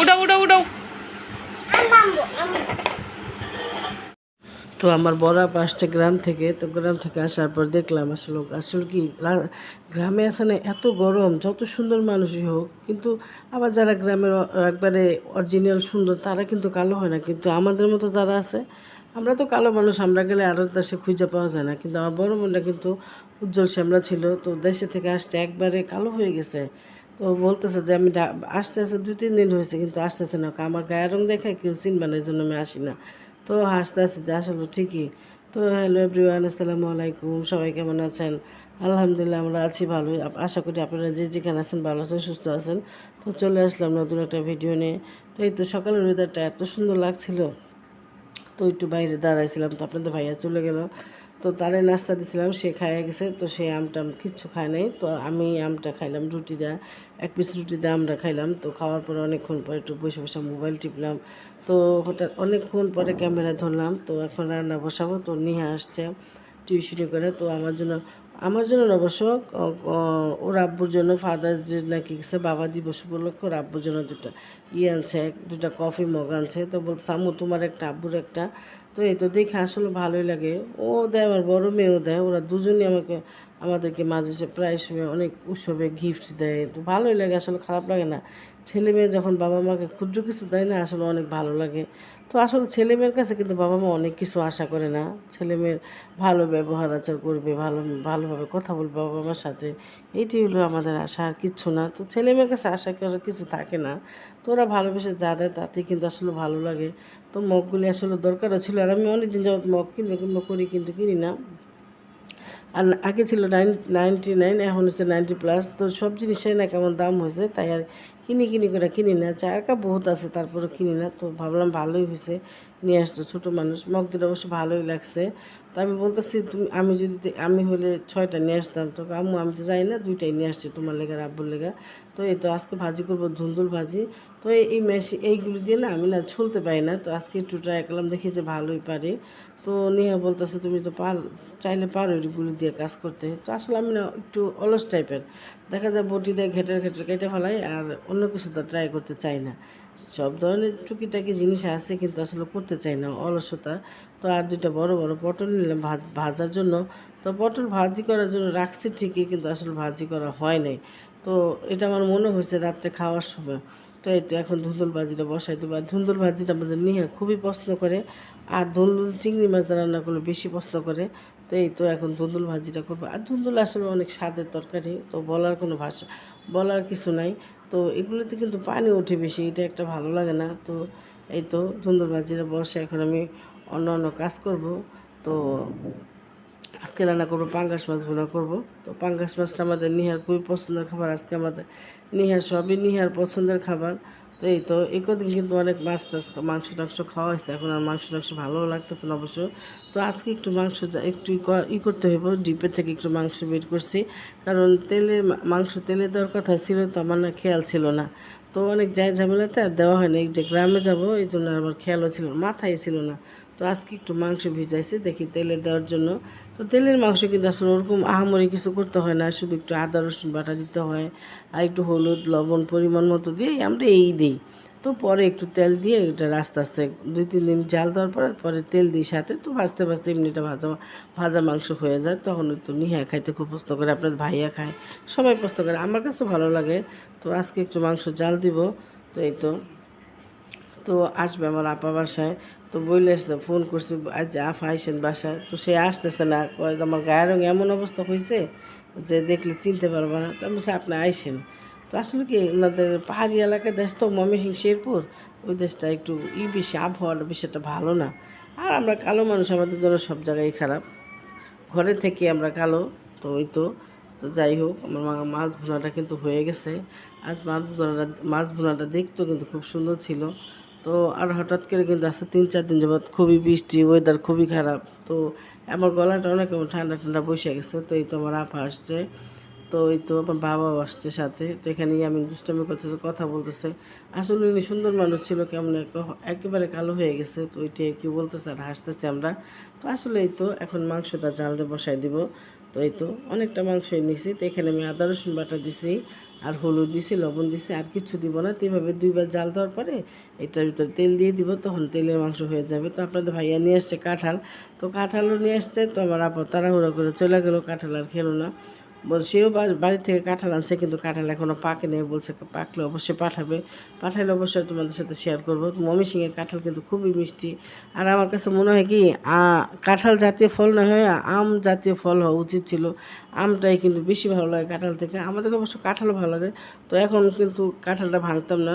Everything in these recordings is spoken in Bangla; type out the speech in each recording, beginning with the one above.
উঠাও উঠাও উঠাও। তো আমার বড় আপা আসছে গ্রাম থেকে, তো গ্রাম থেকে আসার পর দেখলাম আসলে আসলে কি গ্রামে আছে না এত গরম, যত সুন্দর মানুষই হোক কিন্তু আবার যারা গ্রামের একবারে অরিজিনাল সুন্দর তারা কিন্তু কালো হয় না, কিন্তু আমাদের মতো যারা আছে আমরা তো কালো মানুষ, আমরা গেলে আরও দেশে খুঁজে পাওয়া যায় না, কিন্তু আমার বড় বোনটা কিন্তু উজ্জ্বল শ্যামলা ছিল, তো দেশে থেকে আসছে একবারে কালো হয়ে গেছে। তো বলতেছে যে আমি আসতে আসতে 2-3 দিন হয়েছে কিন্তু আসতেছে না, আমার গায়ের রং দেখে কেউ চিনবে না, এই জন্য আমি আসি না। তো হাসতে হাসতে যে আসলে ঠিকই। তো হ্যালো এভরিওয়ান, আসসালামু আলাইকুম, সবাই কেমন আছেন? আলহামদুলিল্লাহ আমরা আছি ভালোই, আশা করি আপনারা যে যেখানে আছেন ভালো আছেন, সুস্থ আছেন। তো চলে আসলাম নতুন একটা ভিডিও নিয়ে। তো এই তো সকালের ওয়েদারটা এত সুন্দর লাগছিল, তো একটু বাইরে দাঁড়াইছিলাম, তো আপনাদের ভাইয়া চলে গেল, তো তারে নাস্তা দিছিলাম, সে খাইয়া গেছে, তো সে আমটা কিচ্ছু খায় নাই, তো আমি আমটা খাইলাম, রুটি দেওয়া 1 পিস রুটি দিয়ে আমরা খাইলাম। তো খাওয়ার পরে অনেকক্ষণ পরে একটু বসে বসে মোবাইল টিপলাম, তো হঠাৎ অনেকক্ষণ পরে ক্যামেরা ধরলাম, তো এখন রান্না বসাবো। তো নিয়ে আসছে টিউশনি করে, তো আমার জন্য না অবশ্য ওর আব্বুর জন্য ফাদার্স ডে নাকি গেছে, বাবা দিবস উপলক্ষে ওর আব্বুর জন্য আনছে, দুটা কফি মগ আনছে, তো বলছে আম্মু তোমার একটা আব্বুর একটা। তো এই তো দেখে আসলে ভালোই লাগে, ও দেয় আমার বড় মেয়েও দেয়, ওরা দুজনই আমাদেরকে মাঝে প্রায় সময় অনেক উৎসবে গিফট দেয়, তো ভালোই লাগে, আসলে খারাপ লাগে না। ছেলে মেয়ে যখন বাবা মাকে ক্ষুদ্র কিছু দেয় না, আসলে অনেক ভালো লাগে। তো আসলে ছেলে মেয়ের কাছে কিন্তু বাবা মা অনেক কিছু আশা করে না, ছেলে মেয়ের ভালো ব্যবহার আচার করবে, ভালোভাবে কথা বলবে বাবা মার সাথে, এইটি হলো আমাদের আশা, আর কিচ্ছু না। তো ছেলে মেয়ের কাছে আশা করার কিছু থাকে না, তো ওরা ভালোবেসে যা দেয় তাতেই কিন্তু আসলে ভালো লাগে। তো মগগুলি আসলে দরকারও ছিল, আর আমি অনেকদিন যাবত মগ কিনবো করি কিন্তু কিনি না। আর আগে ছিল 99, এখন হচ্ছে 90+। তো সব জিনিসের না কেমন দাম হয়েছে, তাই আর কিনি করে কিনি না, চায়ের কাপ বহুত আছে তারপরে কিনি না। তো ভাবলাম ভালোই হয়েছে নিয়ে আসতো, ছোটো মানুষ, মগ দুটো অবশ্য ভালোই লাগছে। তো আমি বলতেছি আমি হলে 6টা নিয়ে আসতাম, তো আম্মু আমি তো জানি না, 2টাই নিয়ে আসছি তোমার লেগে আব্বুর লেগে। তো এই তো আজকে ভাজি করবো, ধুন্দুল ভাজি। তো এই এইগুলি দিয়ে না আমি না ছুলতে পারি না, তো আজকে একটু ট্রাই করলাম, দেখি যে ভালোই পারি। তো নেহা বলতেছে তুমি তো চাইলে পারো এগুলো দিয়ে কাজ করতে। তো আসলে আমি না একটু অলস টাইপের, দেখা যায় বটি দিয়ে ঘেটের কেটে ফেলাই, আর অন্য কিছু তো ট্রাই করতে চাই না। সব ধরনের টুকিটাকি জিনিস আছে কিন্তু আসলে করতে চাই না, অলসতা। তো আর 2টা বড় বড় পটল নিলাম ভাজার জন্য। তো পটল ভাজি করার জন্য রাখছি ঠিকই, কিন্তু আসলে ভাজি করা হয় নাই। তো এটা আমার মনে হয়েছে রাত্রে খাওয়ার সময়। তো এই তো এখন ধুন্দুল ভাজিটা বসাই দেবো, আর ধুন্দুল ভাজিটা আমাদের নিহা খুবই পছন্দ করে, আর ধুন্দুল চিংড়ি মাছ দিয়ে রান্না করলে বেশি পছন্দ করে। তো এই তো এখন ধুন্দুল ভাজিটা করবো, আর ধুন্দুল আসলে অনেক স্বাদের তরকারি, তো বলার কিছু নাই। তো এগুলোতে কিন্তু পানি ওঠে বেশি, এটা একটা ভালো লাগে না। তো এই তো ধুন্দুল ভাজিটা বসে এখন আমি অন্য কাজ করব। তো আজকে রান্না করবো পাঙ্গাস মাছ ভুনা করবো। তো পাঙ্গাস মাছটা আমাদের নিহার খুবই পছন্দের খাবার, আজকে আমাদের সবই নিহার পছন্দের খাবার। তো এই তো এই কদিন কিন্তু অনেক মাছ টাছ মাংস টাংস খাওয়া হয়েছে, এখন আর মাংস টাংস ভালোও লাগতেছে না অবশ্য। তো আজকে একটু মাংস একটু করতে হইব, ডিপের থেকে একটু মাংস বের করছি, কারণ মাংস তেলে দেওয়ার কথা ছিল, তো আমার না খেয়াল ছিল না। তো অনেক ঝামেলাতে আর দেওয়া হয়নি, এই যে গ্রামে যাবো এই জন্য আমার খেয়ালও ছিল না, মাথায় ছিল না। তো আজকে একটু মাংস ভিজাইছি দেখি তেলে দেওয়ার জন্য। তো তেলের মাংস কিন্তু আসলে ওরকম আহামরি কিছু করতে হয় না, শুধু একটু আদা রসুন বাটা দিতে হয়, আর একটু হলুদ লবণ পরিমাণ মতো দিয়ে আমরা এই দিই। তো পরে একটু তেল দিয়ে এটা আস্তে আস্তে 2-3 দিন জাল দেওয়ার পরে পরে তেল দিই সাথে, তো ভাজতে ভাজতে এমনিটা ভাজা ভাজা মাংস হয়ে যায়, তখন তো নিহা খাইতে খুব পছন্দ করে, আপনার ভাইয়া খায়, সবাই পছন্দ করে, আমার কাছেও ভালো লাগে। তো আজকে একটু মাংস জাল দিব। তো এই তো তো আসবে আমার আপা বাসায়, তো বইলে আসতে ফোন করছি আজ যে আফা আইসেন বাসায়, তো সে আসতেছে না, কয় আমার গায়ের রঙ এমন অবস্থা হয়েছে যে দেখলে চিনতে পারবো না। তো আমি বলছি আপনি আইসেন। তো আসলে কি ওনাদের পাহাড়ি এলাকার দেশ তো, ময়মনসিংহ শেরপুর, ওই দেশটা একটু বেশি আবহাওয়াটা বেশি একটা ভালো না, আর আমরা কালো মানুষ, আমাদের জন্য সব জায়গায় খারাপ, ঘরে থেকে আমরা কালো। তো ওই তো তো যাই হোক, আমার মাছ ভুনাটা কিন্তু হয়ে গেছে। আজ মাছ ভুনাটা দেখতেও কিন্তু খুব সুন্দর ছিল। তো আর হঠাৎ করে কিন্তু আসছে 3-4 দিন যাবৎ খুবই বৃষ্টি, ওয়েদার খুবই খারাপ। তো আমার গলাটা অনেক ঠান্ডা ঠান্ডা বসে গেছে। তো এই তো আমার আপা আসছে, তো এই তো আমার বাবাও আসছে সাথে, তো এখানেই আমি দুষ্টামি করতেছে, কথা বলতেছে। আসলে উনি সুন্দর মানুষ ছিল, কেমন একেবারে কালো হয়ে গেছে, তো ওইটাই কি বলতেছে আর হাসতেছে আমরা। তো আসলে এই তো এখন মাংসটা জাল দিয়ে বসাই দিব। তো এই তো অনেকটা মাংসই নিছি, তো এখানে আমি আদা রসুন বাটা দিছি, আর হলুদ দিছি, লবণ দিছি, আর কিছু দিব না। তো এভাবে 2বার জাল দেওয়ার পরে এটার ভিতরে তেল দিয়ে দিব, তখন তেলের মাংস হয়ে যাবে। তো আপনাদের ভাইয়া নিয়ে আসছে কাঁঠাল, তো কাঁঠালও নিয়ে আসছে। তো আমার আপা তাড়াহুড়ো করে চলে গেলো, কাঁঠাল আর খেলো না। সেও বাড়ি থেকে কাঁঠাল আনছে, কিন্তু কাঁঠাল এখনও পাকে নেই, বলছে পাকলে অবশ্যই পাঠাবে, পাঠালে অবশ্যই তোমাদের সাথে শেয়ার করবো। ময়মনসিংহের কাঁঠাল কিন্তু খুবই মিষ্টি। আর আমার কাছে মনে হয় কি, কাঁঠাল জাতীয় ফল না হয়ে আম জাতীয় ফল হওয়া উচিত ছিল। আমটাই কিন্তু বেশি ভালো লাগে কাঁঠাল থেকে। আমাদের অবশ্য কাঁঠালও ভালো লাগে। তো এখন কিন্তু কাঁঠালটা ভাঙতাম না,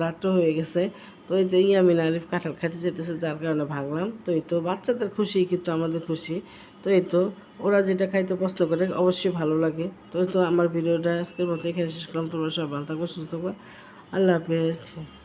রাত্র হয়ে গেছে। তো এই যে ইয়ামিন আরিফ কাঁঠাল খেতে চাইতেছে, যার কারণে ভাঙলাম। তো এই তো বাচ্চাদের খুশি, কিন্তু আমাদের খুশি। তো এই তো ওরা যেটা খাইতে পছন্দ করে অবশ্যই ভালো লাগে। তো এই তো আমার ভিডিওটা আজকের মতো এখানে শেষ করলাম। তোমরা সবাই ভালো থাকবে, সুস্থ থাকবে। আল্লাহ হাফেজ।